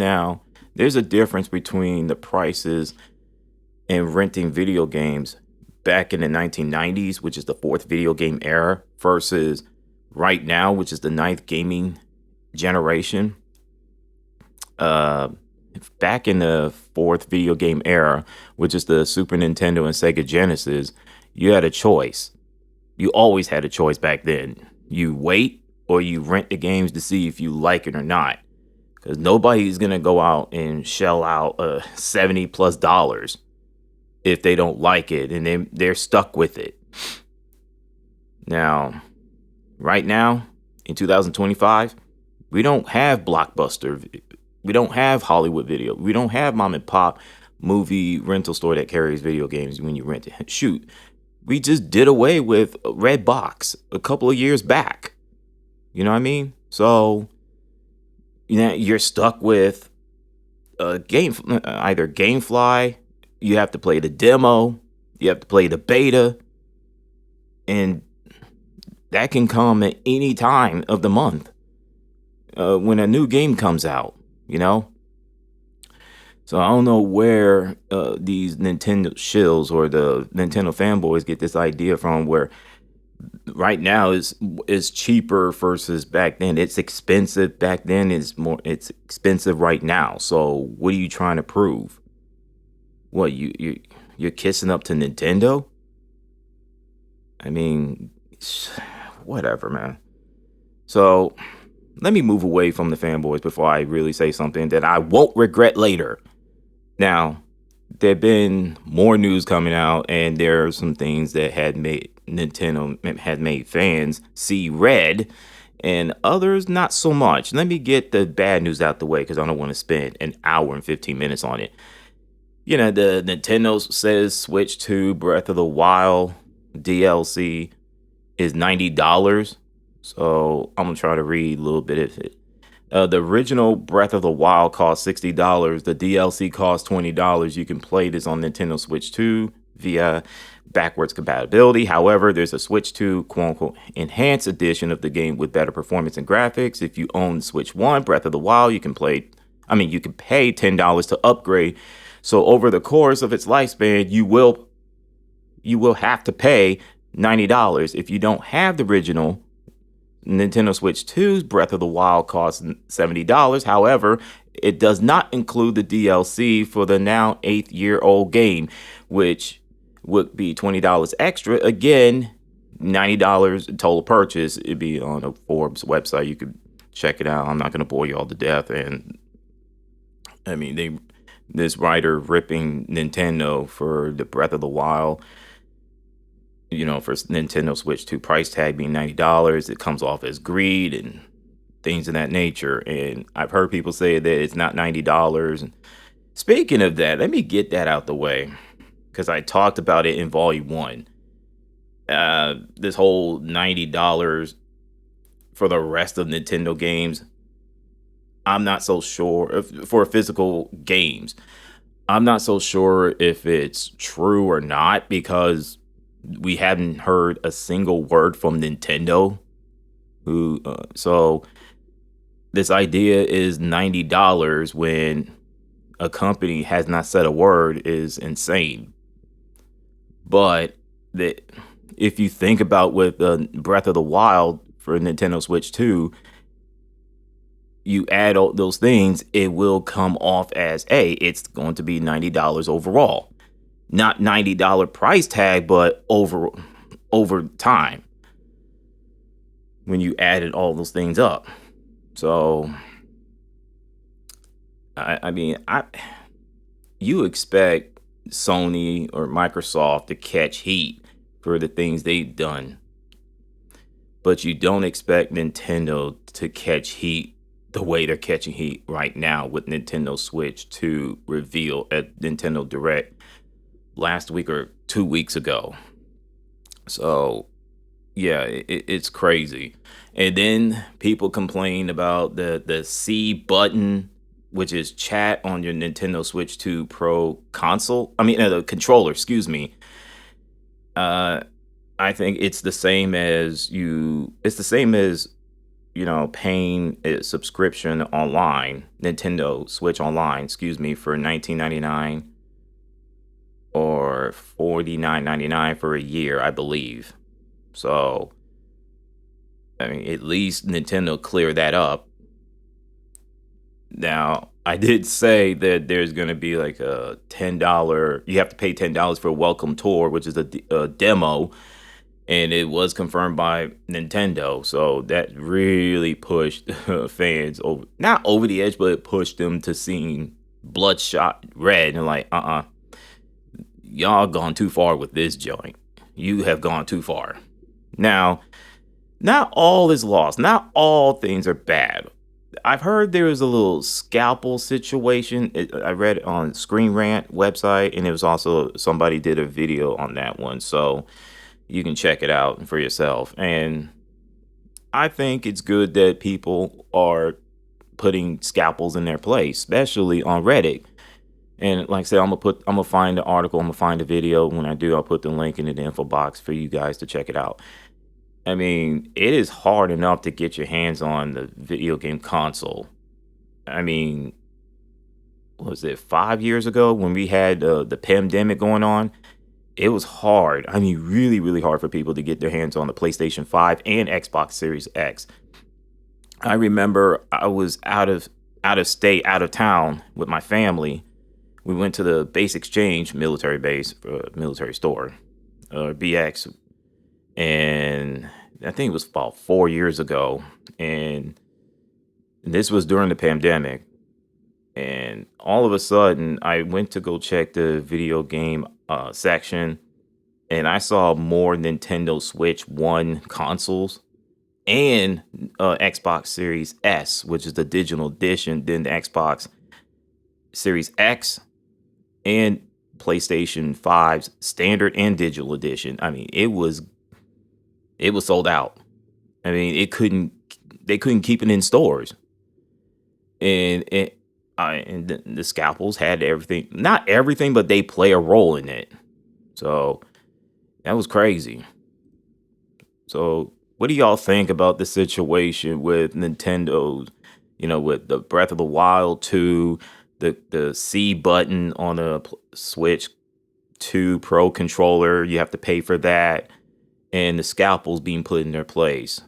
Now, there's a difference between the prices and renting video games back in the 1990s, which is the fourth video game era, versus right now, which is the ninth gaming generation. Uh, Back in the fourth video game era, which is the Super Nintendo and Sega Genesis, you had a choice. You always had a choice back then. You wait or you rent the games to see if you like it or not. Because nobody's going to go out and shell out $70+ if they don't like it and they're stuck with it. Now, right now, in 2025, we don't have Blockbuster. We don't have Hollywood Video. We don't have mom and pop movie rental store that carries video games when you rent it. Shoot, we just did away with Redbox a couple of years back. You know what I mean? So, you're stuck with either GameFly, you have to play the demo, you have to play the beta, and that can come at any time of the month when a new game comes out, So I don't know where these Nintendo shills or the Nintendo fanboys get this idea from, where right now is cheaper versus back then. It's expensive back then. It's expensive right now. So what are you trying to prove? What you're kissing up to Nintendo? I mean, whatever, man. So let me move away from the fanboys before I really say something that I won't regret later. Now, there have been more news coming out, and there are some things that Nintendo had made fans see red, and others not so much. Let me get the bad news out the way, because I don't want to spend an hour and 15 minutes on it. The Nintendo says Switch 2 Breath of the Wild DLC is $90. So I'm going to try to read a little bit of it. The original Breath of the Wild cost $60. The DLC costs $20. You can play this on Nintendo Switch 2 via backwards compatibility. However, there's a Switch 2 quote-unquote enhanced edition of the game with better performance and graphics. If you own Switch 1 Breath of the Wild, you can pay $10 to upgrade. So over the course of its lifespan, you will have to pay $90. If you don't have the original Nintendo Switch 2's Breath of the Wild costs $70. However, it does not include the DLC for the now 8-year-old game, which would be $20 extra. Again, $90 total purchase. It'd be on a Forbes website. You could check it out. I'm not going to bore you all to death. And I mean, this writer ripping Nintendo for the Breath of the Wild, for Nintendo Switch 2 price tag being $90, it comes off as greed and things of that nature. And I've heard people say that it's not $90. And speaking of that, let me get that out the way, because I talked about it in Volume 1. This whole $90 for the rest of Nintendo games, I'm not so sure for physical games. I'm not so sure if it's true or not, because we haven't heard a single word from Nintendo. So this idea is $90 when a company has not said a word is insane. But if you think about with Breath of the Wild for Nintendo Switch 2, you add all those things, it will come off as, hey, it's going to be $90 overall. Not $90 price tag, but over time when you added all those things up. So, you expect Sony or Microsoft to catch heat for the things they've done, but you don't expect Nintendo to catch heat the way they're catching heat right now with Nintendo Switch 2 reveal at Nintendo Direct last week or 2 weeks ago. So yeah, it's crazy. And then people complain about the C button, which is chat on your Nintendo Switch 2 Pro console. The controller, excuse me. I think it's the same as paying a subscription online, Nintendo Switch Online, excuse me, for 19.99 or 49.99 for a year, I believe. So, I mean, at least Nintendo cleared that up. Now, I did say that there's going to be like a $10, you have to pay $10 for a welcome tour, which is a demo, and it was confirmed by Nintendo. So that really pushed fans over, not over the edge, but it pushed them to seeing Bloodshot Red and like, y'all gone too far with this joint. You have gone too far. Now, not all is lost. Not all things are bad. I've heard there was a little scalpel situation. I read it on Screen Rant website, and it was also somebody did a video on that one. So you can check it out for yourself. And I think it's good that people are putting scalpels in their place, especially on Reddit. And like I said, I'm gonna find the article, I'm gonna find the video. When I do, I'll put the link in the info box for you guys to check it out. I mean, it is hard enough to get your hands on the video game console. I mean, what was it 5 years ago when we had the pandemic going on? It was hard. I mean, really, really hard for people to get their hands on the PlayStation 5 and Xbox Series X. I remember I was out of state, out of town with my family. We went to the Base Exchange military base, military store, BX, and I think it was about 4 years ago. And this was during the pandemic. And all of a sudden, I went to go check the video game section, and I saw more Nintendo Switch 1 consoles and Xbox Series S, which is the digital edition, than the Xbox Series X and PlayStation 5's standard and digital edition. I mean, it was sold out. I mean, they couldn't keep it in stores. And the scalpels had everything, not everything, but they play a role in it. So that was crazy. So what do y'all think about the situation with Nintendo's, with the Breath of the Wild 2, the C button on a Switch 2 Pro controller, you have to pay for that, and the scalpels being put in their place?